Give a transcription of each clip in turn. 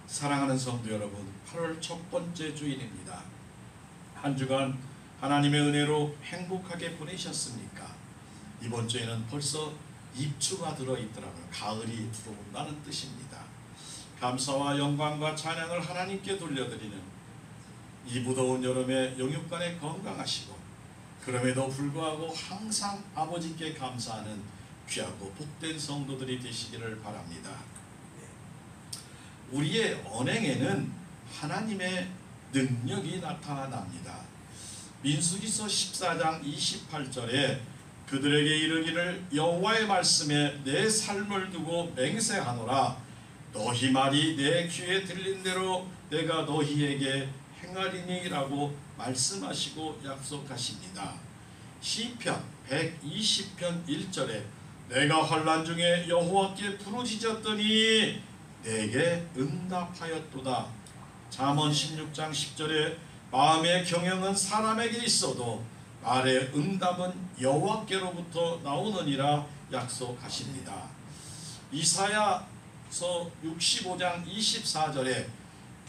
사랑하는 성도 여러분, 8월 첫 번째 주일입니다. 한 주간 하나님의 은혜로 행복하게 보내셨습니까? 이번 주에는 벌써 입추가 들어있더라고요. 가을이 들어온다는 뜻입니다. 감사와 영광과 찬양을 하나님께 돌려드리는 이 무더운 여름에 영육간에 건강하시고, 그럼에도 불구하고 항상 아버지께 감사하는 귀하고 복된 성도들이 되시기를 바랍니다. 우리의 언행에는 하나님의 능력이 나타납니다. 민수기서 14장 28절에 그들에게 이르기를 여호와의 말씀에 내 삶을 두고 맹세하노라. 너희 말이 내 귀에 들린 대로 내가 너희에게 행하리니 라고 말씀하시고 약속하십니다. 시편 120편 1절에 내가 환난 중에 여호와께 부르짖었더니 내게 응답하였도다. 잠언 16장 10절에 마음의 경영은 사람에게 있어도 말의 응답은 여호와께로부터 나오느니라 약속하십니다. 이사야서 65장 24절에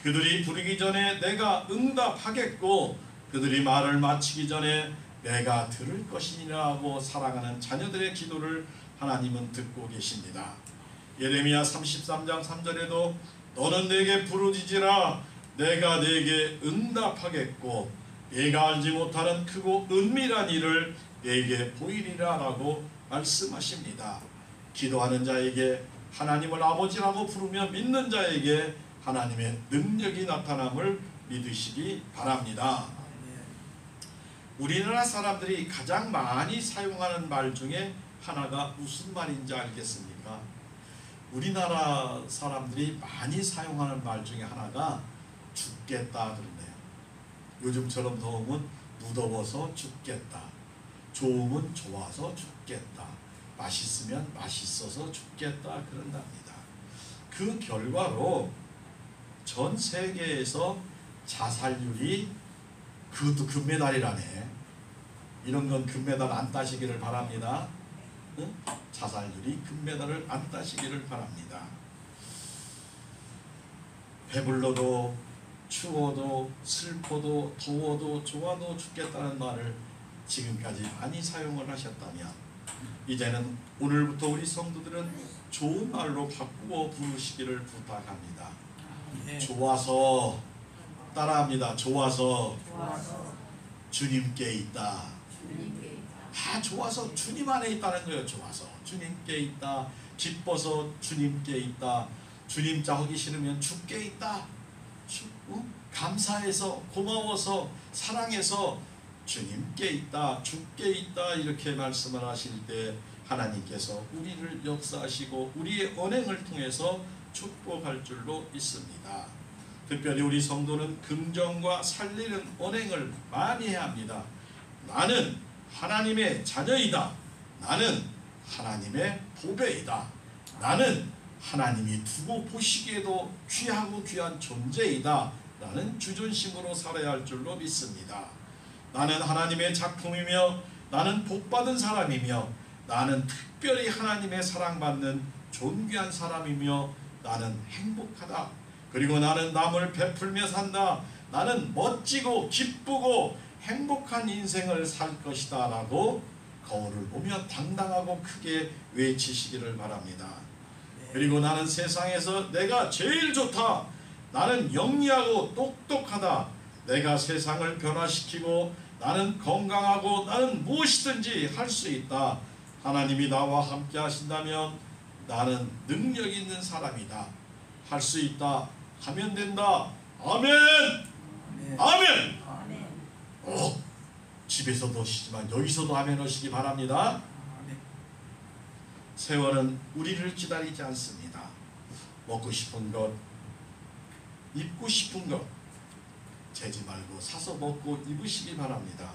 그들이 부르기 전에 내가 응답하겠고 그들이 말을 마치기 전에 내가 들을 것이니라 하고 사랑하는 자녀들의 기도를 하나님은 듣고 계십니다. 예레미야 33장 3절에도 너는 내게 부르짖으라 내가 내게 응답하겠고 내가 알지 못하는 크고 은밀한 일을 내게 보이리라 라고 말씀하십니다. 기도하는 자에게 하나님을 아버지라고 부르며 믿는 자에게 하나님의 능력이 나타남을 믿으시기 바랍니다. 우리나라 사람들이 가장 많이 사용하는 말 중에 하나가 무슨 말인지 알겠습니까? 우리나라 사람들이 많이 사용하는 말 중에 하나가 죽겠다 그러네요. 요즘처럼 더우면 무더워서 죽겠다, 좋으면 좋아서 죽겠다, 맛있으면 맛있어서 죽겠다 그런답니다. 그 결과로 전 세계에서 자살률이, 그것도 금메달이라네. 이런 건 금메달 안 따시기를 바랍니다. 응? 자살률이 금메달을 안 따시기를 바랍니다. 배불러도 추워도 슬퍼도 더워도 좋아도 죽겠다는 말을 지금까지 많이 사용을 하셨다면 이제는 오늘부터 우리 성도들은 좋은 말로 바꾸어 부르시기를 부탁합니다. 좋아서, 따라합니다. 좋아서 주님께 있다. 좋아서 주님 안에 있다는 거예요. 좋아서 주님께 있다. 기뻐서 주님께 있다. 주님 자하기 싫으면 죽게 있다. 감사해서, 고마워서, 사랑해서 주님께 있다, 죽게 있다, 이렇게 말씀을 하실 때 하나님께서 우리를 역사하시고 우리의 언행을 통해서 축복할 줄로 믿습니다. 특별히 우리 성도는 긍정과 살리는 언행을 많이 해야 합니다. 나는 하나님의 자녀이다. 나는 하나님의 보배이다. 나는 하나님이 두고 보시기에도 귀하고 귀한 존재이다 라는 주존심으로 살아야 할 줄로 믿습니다. 나는 하나님의 작품이며 나는 복받은 사람이며 나는 특별히 하나님의 사랑받는 존귀한 사람이며 나는 행복하다. 그리고 나는 남을 베풀며 산다. 나는 멋지고 기쁘고 행복한 인생을 살 것이다 라고 거울을 보며 당당하고 크게 외치시기를 바랍니다. 그리고 나는 세상에서 내가 제일 좋다. 나는 영리하고 똑똑하다. 내가 세상을 변화시키고 나는 건강하고 나는 무엇이든지 할 수 있다. 하나님이 나와 함께 하신다면 나는 능력 있는 사람이다. 할 수 있다. 하면 된다. 아멘. 아멘. 아멘. 집에서도 하시지만 여기서도 아멘 하시기 바랍니다. 세월은 우리를 기다리지 않습니다. 먹고 싶은 것, 입고 싶은 것 재지 말고 사서 먹고 입으시기 바랍니다.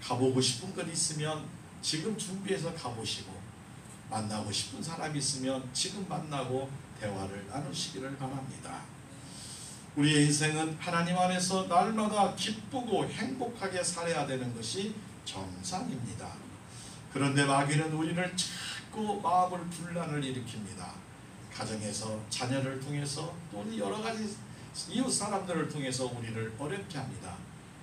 가보고 싶은 것 있으면 지금 준비해서 가보시고, 만나고 싶은 사람 있으면 지금 만나고 대화를 나누시기를 바랍니다. 우리의 인생은 하나님 안에서 날마다 기쁘고 행복하게 살아야 되는 것이 정상입니다. 그런데 마귀는 우리를 자꾸 마음을 분란을 일으킵니다. 가정에서 자녀를 통해서 또 여러 가지 이웃 사람들을 통해서 우리를 어렵게 합니다.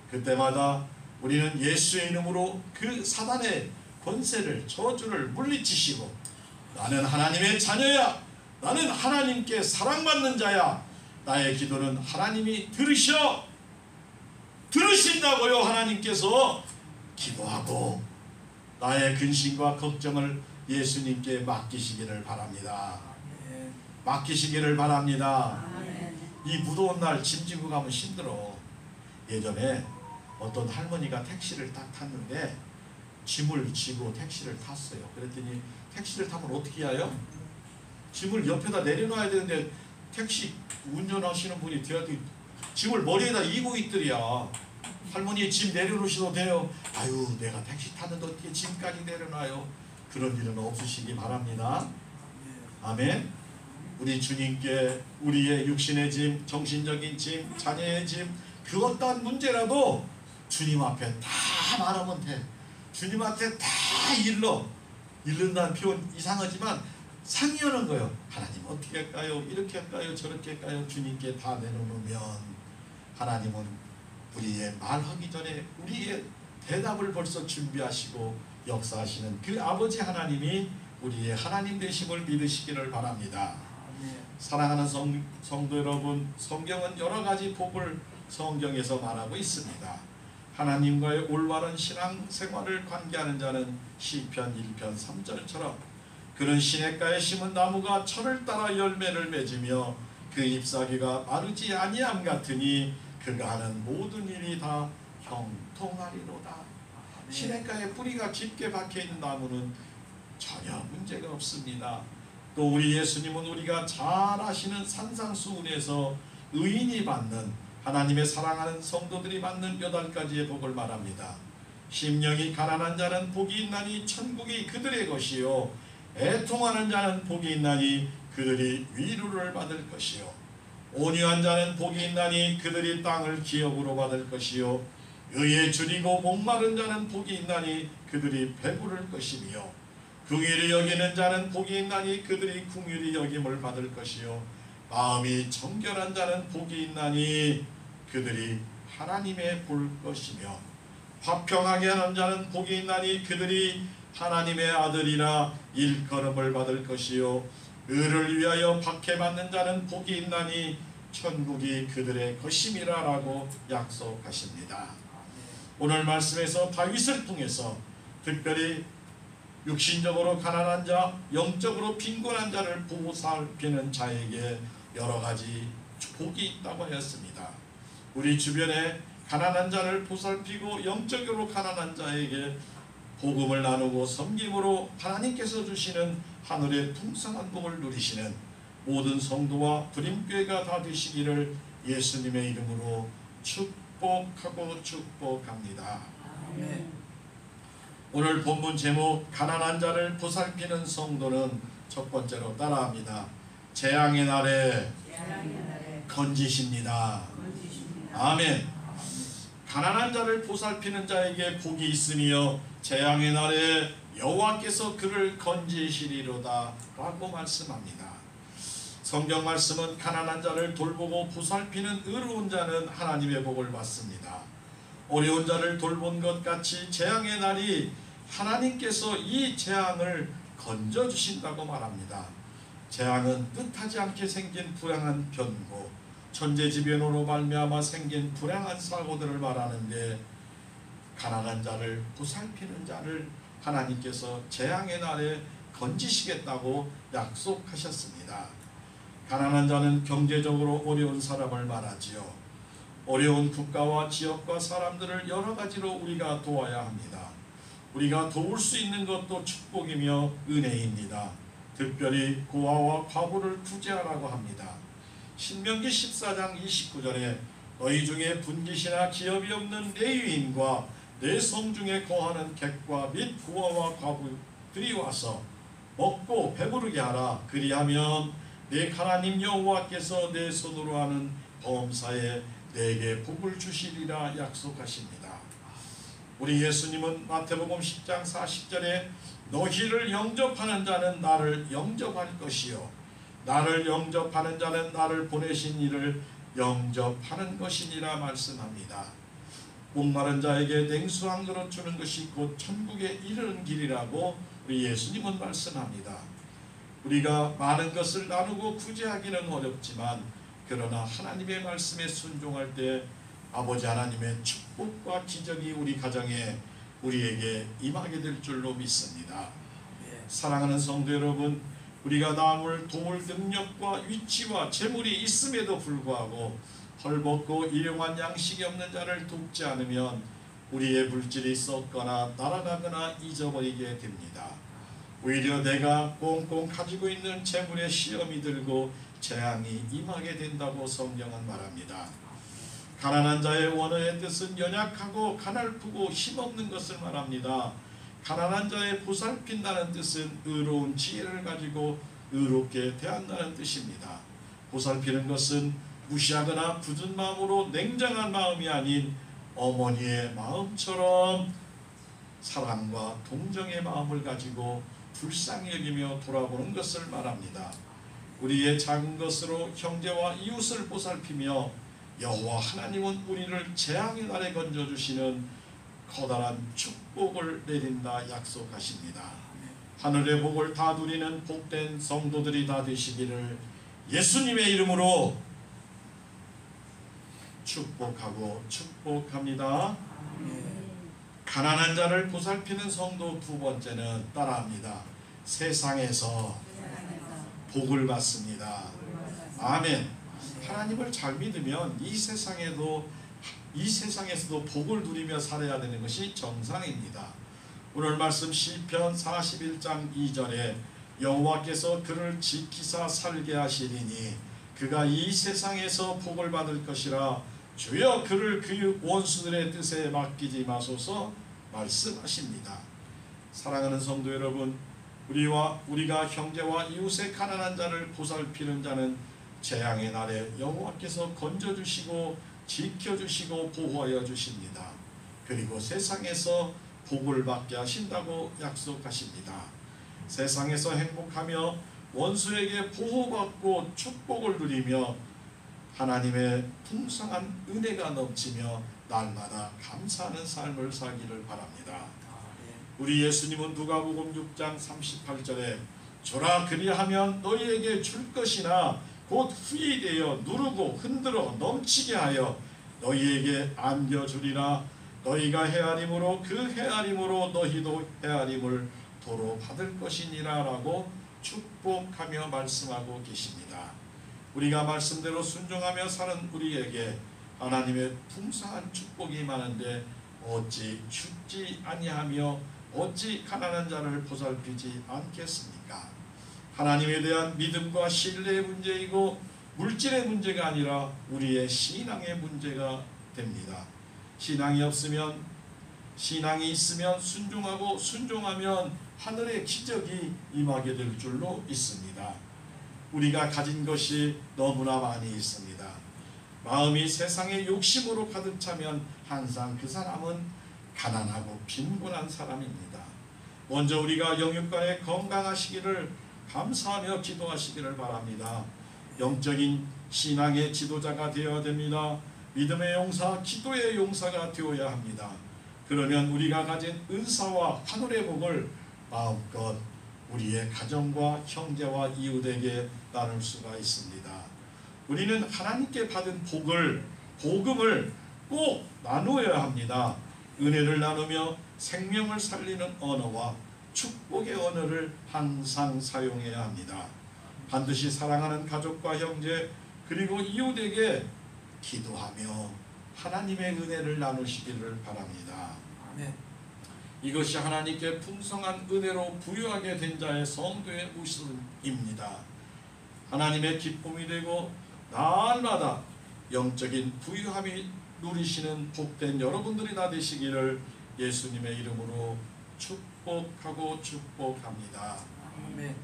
그때마다 우리는 예수의 이름으로 그 사단의 권세를 저주를 물리치시고 나는 하나님의 자녀야, 나는 하나님께 사랑받는 자야, 나의 기도는 하나님이 들으신다고요. 하나님께서 기도하고 나의 근심과 걱정을 예수님께 맡기시기를 바랍니다. 맡기시기를 바랍니다. 이 무더운 날 짐 지고 가면 힘들어. 예전에 어떤 할머니가 택시를 딱 탔는데 짐을 지고 택시를 탔어요. 그랬더니 택시를 타면 어떻게 해요? 짐을 옆에다 내려놔야 되는데 택시 운전하시는 분이 뒤에 짐을 머리에다 이고 있더리야. 할머니 짐 내려놓으셔도 돼요. 아유, 내가 택시 탔는데 어떻게 짐까지 내려놔요? 그런 일은 없으시기 바랍니다. 아멘. 우리 주님께 우리의 육신의 짐, 정신적인 짐, 자녀의 짐, 그 어떠한 문제라도 주님 앞에 다 말하면 돼. 주님 앞에 다 일른다는 표현 이상하지만 상의하는 거예요. 하나님 어떻게 할까요? 이렇게 할까요? 저렇게 할까요? 주님께 다 내려놓으면 하나님은 우리의 말하기 전에 우리의 대답을 벌써 준비하시고 역사하시는 그 아버지 하나님이 우리의 하나님 되심을 믿으시기를 바랍니다. 사랑하는 성도 여러분, 성경은 여러 가지 복을 성경에서 말하고 있습니다. 하나님과의 올바른 신앙생활을 관계하는 자는 시편 1편 3절처럼 그는 시냇가에 심은 나무가 철을 따라 열매를 맺으며 그 잎사귀가 마르지 아니함 같으니 그가 하는 모든 일이 다 형통하리로다. 시냇가에 뿌리가 깊게 박혀있는 나무는 전혀 문제가 없습니다. 또 우리 예수님은 우리가 잘 아시는 산상수훈에서 의인이 받는, 하나님의 사랑하는 성도들이 받는 8가지의 복을 말합니다. 심령이 가난한 자는 복이 있나니 천국이 그들의 것이요, 애통하는 자는 복이 있나니 그들이 위로를 받을 것이요, 온유한 자는 복이 있나니 그들이 땅을 기업으로 받을 것이요, 의에 줄이고 목마른 자는 복이 있나니 그들이 배부를 것이며, 긍휼히 여기는 자는 복이 있나니 그들이 긍휼히 여김을 받을 것이요, 마음이 정결한 자는 복이 있나니 그들이 하나님의 볼 것이며, 화평하게 하는 자는 복이 있나니 그들이 하나님의 아들이라 일컬음을 받을 것이요, 의를 위하여 박해받는 자는 복이 있나니 천국이 그들의 것임이라 라고 약속하십니다. 오늘 말씀에서 다윗을 통해서 특별히 육신적으로 가난한 자, 영적으로 빈곤한 자를 보살피는 자에게 여러 가지 복이 있다고 하였습니다. 우리 주변에 가난한 자를 보살피고 영적으로 가난한 자에게 복음을 나누고 섬김으로 하나님께서 주시는 하늘의 풍성한 복을 누리시는 모든 성도와 부림교회가 다 되시기를 예수님의 이름으로 축복하고 축복합니다. 아멘. 오늘 본문 제목 가난한 자를 보살피는 성도는 첫 번째로 따라합니다. 재앙의 날에 건지십니다. 아멘. 가난한 자를 보살피는 자에게 복이 있으며 재앙의 날에 여호와께서 그를 건지시리로다 라고 말씀합니다. 성경 말씀은 가난한 자를 돌보고 보살피는 의로운 자는 하나님의 복을 받습니다. 어려운 자를 돌본 것 같이 재앙의 날이 하나님께서 이 재앙을 건져주신다고 말합니다. 재앙은 뜻하지 않게 생긴 불행한 변고, 천재지변으로 말미암아 생긴 불행한 사고들을 말하는데, 가난한 자를 보살피는 자를 하나님께서 재앙의 날에 건지시겠다고 약속하셨습니다. 가난한 자는 경제적으로 어려운 사람을 말하지요. 어려운 국가와 지역과 사람들을 여러 가지로 우리가 도와야 합니다. 우리가 도울 수 있는 것도 축복이며 은혜입니다. 특별히 고아와 과부를 구제하라고 합니다. 신명기 14장 29절에 너희 중에 분깃이나 기업이 없는 레위인과 내 성 중에 거하는 객과 및 고아와 과부들이 와서 먹고 배부르게 하라. 그리하면 내 하나님 여호와께서 내 손으로 하는 범사에 내게 복을 주시리라 약속하십니다. 우리 예수님은 마태복음 10장 40절에 너희를 영접하는 자는 나를 영접할 것이요 나를 영접하는 자는 나를 보내신 이를 영접하는 것이니라 말씀합니다. 목마른 자에게 냉수 한 그릇 주는 것이 곧 천국에 이르는 길이라고 우리 예수님은 말씀합니다. 우리가 많은 것을 나누고 구제하기는 어렵지만 그러나 하나님의 말씀에 순종할 때 아버지 하나님의 축복과 기적이 우리 가정에 우리에게 임하게 될 줄로 믿습니다. 사랑하는 성도 여러분, 우리가 남을 도울 능력과 위치와 재물이 있음에도 불구하고 헐벗고 일용할 양식이 없는 자를 돕지 않으면 우리의 물질이 썩거나 날아가거나 잊어버리게 됩니다. 오히려 내가 꽁꽁 가지고 있는 재물에 시험이 들고 재앙이 임하게 된다고 성경은 말합니다. 가난한 자의 원어의 뜻은 연약하고 가냘프고 힘없는 것을 말합니다. 가난한 자의 보살핀다는 뜻은 의로운 지혜를 가지고 의롭게 대한다는 뜻입니다. 보살피는 것은 무시하거나 굳은 마음으로 냉정한 마음이 아닌 어머니의 마음처럼 사랑과 동정의 마음을 가지고 불쌍히 여기며 돌아보는 것을 말합니다. 우리의 작은 것으로 형제와 이웃을 보살피며 여호와 하나님은 우리를 재앙의 날에 건져주시는 커다란 축복을 내린다 약속하십니다. 하늘의 복을 다 누리는 복된 성도들이 다 되시기를 예수님의 이름으로 축복하고 축복합니다. 가난한 자를 보살피는 성도 두 번째는 따라합니다. 세상에서 복을 받습니다. 아멘. 하나님을 잘 믿으면 이 세상에서도 복을 누리며 살아야 되는 것이 정상입니다. 오늘 말씀 시편 41장 2절에 여호와께서 그를 지키사 살게 하시리니 그가 이 세상에서 복을 받을 것이라 주여 그를 그 원수들의 뜻에 맡기지 마소서 말씀하십니다. 사랑하는 성도 여러분, 우리가 형제와 이웃의 가난한 자를 보살피는 자는 재앙의 날에 여호와께서 건져주시고 지켜주시고 보호하여 주십니다. 그리고 세상에서 복을 받게 하신다고 약속하십니다. 세상에서 행복하며 원수에게 보호받고 축복을 누리며 하나님의 풍성한 은혜가 넘치며 날마다 감사하는 삶을 살기를 바랍니다. 우리 예수님은 누가복음 6장 38절에 주라 그리하면 너희에게 줄 것이나 곧 후히 되어 누르고 흔들어 넘치게 하여 너희에게 안겨주리라. 너희가 헤아림으로 그 헤아림으로 너희도 헤아림을 도로 받을 것이니라 라고 축복하며 말씀하고 계십니다. 우리가 말씀대로 순종하며 사는 우리에게 하나님의 풍성한 축복이 많은데 어찌 죽지 아니하며 어찌 가난한 자를 보살피지 않겠습니까? 하나님에 대한 믿음과 신뢰의 문제이고 물질의 문제가 아니라 우리의 신앙의 문제가 됩니다. 신앙이 있으면 순종하고 순종하면 하늘의 기적이 임하게 될 줄로 있습니다. 우리가 가진 것이 너무나 많이 있습니다. 마음이 세상의 욕심으로 가득 차면 항상 그 사람은 가난하고 빈곤한 사람입니다. 먼저 우리가 영육간에 건강하시기를 감사하며 기도하시기를 바랍니다. 영적인 신앙의 지도자가 되어야 됩니다. 믿음의 용사, 기도의 용사가 되어야 합니다. 그러면 우리가 가진 은사와 하늘의 복을 마음껏 우리의 가정과 형제와 이웃에게 나눌 수가 있습니다. 우리는 하나님께 받은 복음을 꼭 나누어야 합니다. 은혜를 나누며 생명을 살리는 언어와 축복의 언어를 항상 사용해야 합니다. 반드시 사랑하는 가족과 형제 그리고 이웃에게 기도하며 하나님의 은혜를 나누시기를 바랍니다. 아멘. 이것이 하나님께 풍성한 은혜로 부유하게 된 자의 성도의 웃음입니다. 하나님의 기쁨이 되고 날마다 영적인 부유함이 누리시는 복된 여러분들이 다 되시기를 예수님의 이름으로 축복하고 축복합니다. 아멘.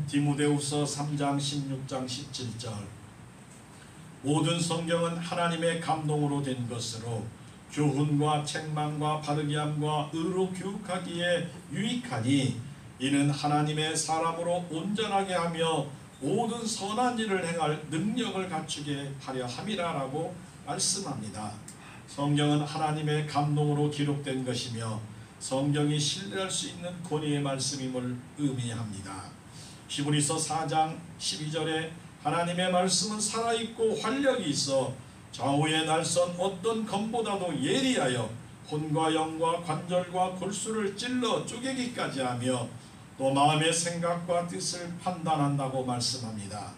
디모데후서 3장 16장 17절 모든 성경은 하나님의 감동으로 된 것으로 교훈과 책망과 바르게함과 의로 교육하기에 유익하니 이는 하나님의 사람으로 온전하게 하며 모든 선한 일을 행할 능력을 갖추게 하려 함이라라고 말씀합니다. 성경은 하나님의 감동으로 기록된 것이며 성경이 신뢰할 수 있는 권위의 말씀임을 의미합니다. 히브리서 4장 12절에 하나님의 말씀은 살아있고 활력이 있어 좌우의 날선 어떤 검보다도 예리하여 혼과 영과 관절과 골수를 찔러 쪼개기까지 하며 또 마음의 생각과 뜻을 판단한다고 말씀합니다.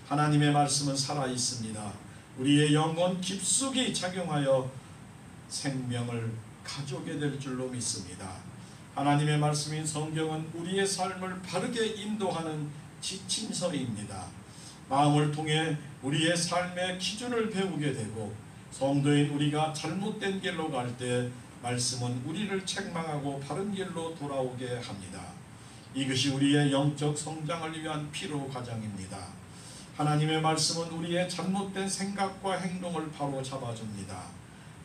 하나님의 말씀은 살아있습니다. 우리의 영혼 깊숙이 작용하여 생명을 가져오게 될 줄로 믿습니다. 하나님의 말씀인 성경은 우리의 삶을 바르게 인도하는 지침서입니다. 마음을 통해 우리의 삶의 기준을 배우게 되고 성도인 우리가 잘못된 길로 갈 때 말씀은 우리를 책망하고 바른 길로 돌아오게 합니다. 이것이 우리의 영적 성장을 위한 필요 과정입니다. 하나님의 말씀은 우리의 잘못된 생각과 행동을 바로 잡아줍니다.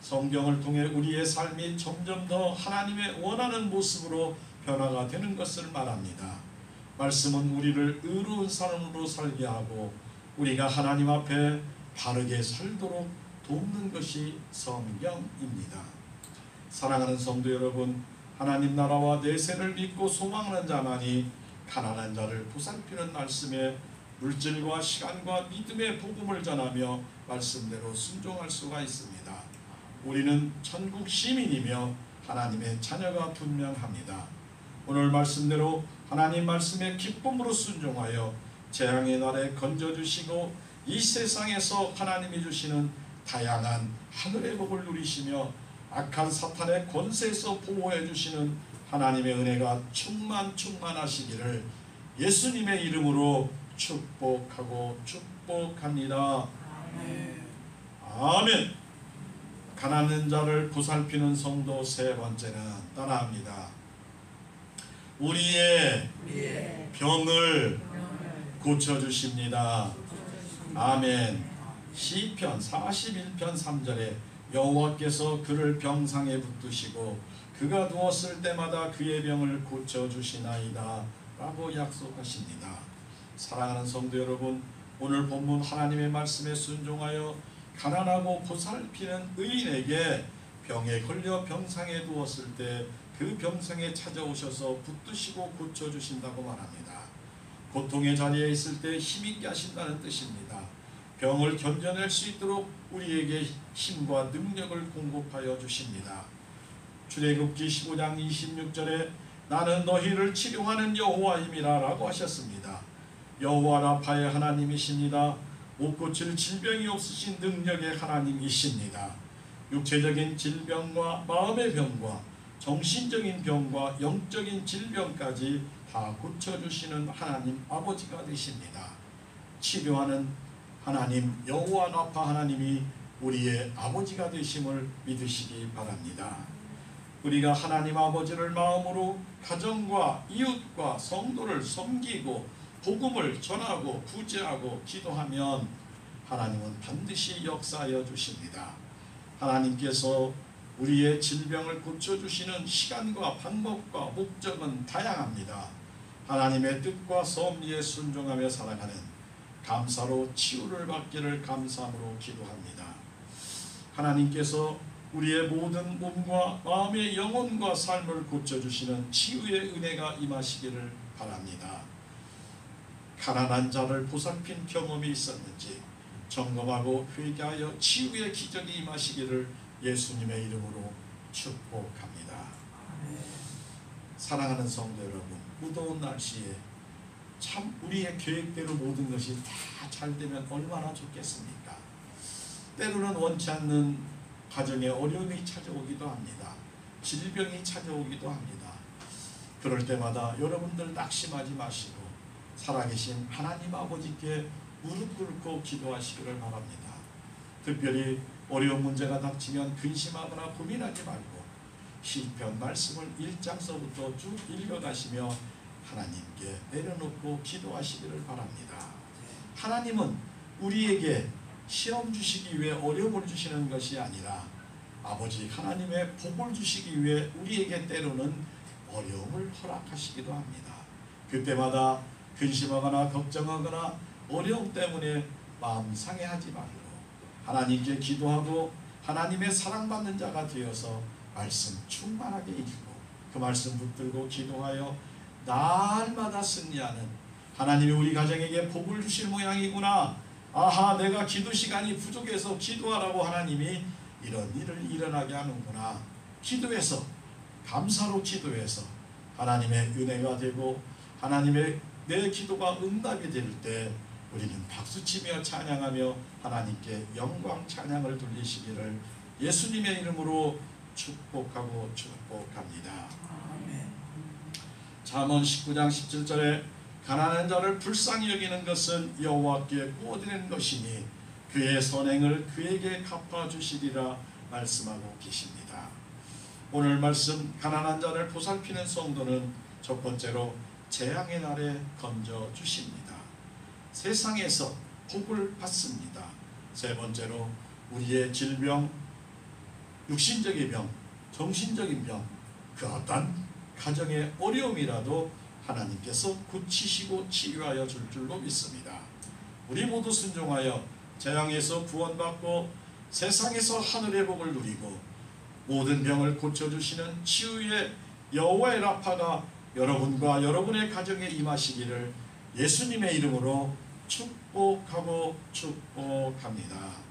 성경을 통해 우리의 삶이 점점 더 하나님의 원하는 모습으로 변화가 되는 것을 말합니다. 말씀은 우리를 의로운 사람으로 살게 하고 우리가 하나님 앞에 바르게 살도록 돕는 것이 성경입니다. 사랑하는 성도 여러분, 하나님 나라와 내세를 믿고 소망하는 자만이 가난한 자를 보살피는 말씀에 물질과 시간과 믿음의 복음을 전하며 말씀대로 순종할 수가 있습니다. 우리는 천국 시민이며 하나님의 자녀가 분명합니다. 오늘 말씀대로 하나님 말씀에 기쁨으로 순종하여 재앙의 날에 건져주시고 이 세상에서 하나님이 주시는 다양한 하늘의 복을 누리시며 악한 사탄의 권세에서 보호해 주시는 하나님의 은혜가 충만하시기를 예수님의 이름으로 축복하고 축복합니다. 아멘. 가난한 자를 보살피는 성도 세 번째는 따라합니다. 우리의 병을 고쳐주십니다. 아멘. 시편 41편 3절에 여호와께서 그를 병상에 붙드시고 그가 누웠을 때마다 그의 병을 고쳐주시나이다 라고 약속하십니다. 사랑하는 성도 여러분, 오늘 본문 하나님의 말씀에 순종하여 가난하고 보살피는 의인에게 병에 걸려 병상에 누웠을 때 그 병상에 찾아오셔서 붙드시고 고쳐주신다고 말합니다. 고통의 자리에 있을 때 힘있게 하신다는 뜻입니다. 병을 견뎌낼 수 있도록 우리에게 힘과 능력을 공급하여 주십니다. 출애굽기 15장 26절에 나는 너희를 치료하는 여호와임이라 라고 하셨습니다. 여호와 라파의 하나님이십니다. 못 고칠 질병이 없으신 능력의 하나님이십니다. 육체적인 질병과 마음의 병과 정신적인 병과 영적인 질병까지 다 고쳐주시는 하나님 아버지가 되십니다. 치료하는 하나님 여호와 라파 하나님이 우리의 아버지가 되심을 믿으시기 바랍니다. 우리가 하나님 아버지를 마음으로 가정과 이웃과 성도를 섬기고 복음을 전하고 구제하고 기도하면 하나님은 반드시 역사하여 주십니다. 하나님께서 우리의 질병을 고쳐주시는 시간과 방법과 목적은 다양합니다. 하나님의 뜻과 섭리에 순종하며 살아가는 감사로 치유를 받기를 감사함으로 기도합니다. 하나님께서 우리의 모든 몸과 마음의 영혼과 삶을 고쳐주시는 치유의 은혜가 임하시기를 바랍니다. 가난한 자를 보살핀 경험이 있었는지 점검하고 회개하여 치유의 기적이 임하시기를 예수님의 이름으로 축복합니다. 사랑하는 성도 여러분, 무더운 날씨에 참 우리의 계획대로 모든 것이 다 잘 되면 얼마나 좋겠습니까? 때로는 원치 않는 가정에 어려움이 찾아오기도 합니다. 질병이 찾아오기도 합니다. 그럴 때마다 여러분들 낙심하지 마시고 살아계신 하나님 아버지께 무릎 꿇고 기도하시기를 바랍니다. 특별히 어려운 문제가 닥치면 근심하거나 고민하지 말고 시편 말씀을 1장서부터 쭉 읽어가시며 하나님께 내려놓고 기도하시기를 바랍니다. 하나님은 우리에게 시험 주시기 위해 어려움을 주시는 것이 아니라 아버지 하나님의 복을 주시기 위해 우리에게 때로는 어려움을 허락하시기도 합니다. 그때마다 근심하거나 걱정하거나 어려움 때문에 마음 상해하지 말고 하나님께 기도하고 하나님의 사랑받는 자가 되어서 말씀 충만하게 읽고 그 말씀 붙들고 기도하여 날마다 승리하는, 하나님이 우리 가정에게 복을 주실 모양이구나, 아하 내가 기도 시간이 부족해서 기도하라고 하나님이 이런 일을 일어나게 하는구나, 기도해서 감사로 기도해서 하나님의 은혜가 되고 하나님의 내 기도가 응답이 될 때 우리는 박수치며 찬양하며 하나님께 영광 찬양을 돌리시기를 예수님의 이름으로 축복하고 축복합니다. 아멘. 잠언 19장 17절에 가난한 자를 불쌍히 여기는 것은 여호와께 꾸어드리는 것이니 그의 선행을 그에게 갚아주시리라 말씀하고 계십니다. 오늘 말씀 가난한 자를 보살피는 성도는 첫 번째로 재앙의 날에 건져주십니다. 세상에서 복을 받습니다. 세 번째로 우리의 질병, 육신적인 병, 정신적인 병, 그 어떤 가정의 어려움이라도 하나님께서 고치시고 치유하여 줄 줄로 믿습니다. 우리 모두 순종하여 재앙에서 구원받고 세상에서 하늘의 복을 누리고 모든 병을 고쳐주시는 치유의 여호와의 라파가 여러분과 여러분의 가정에 임하시기를 예수님의 이름으로 축복하고 축복합니다.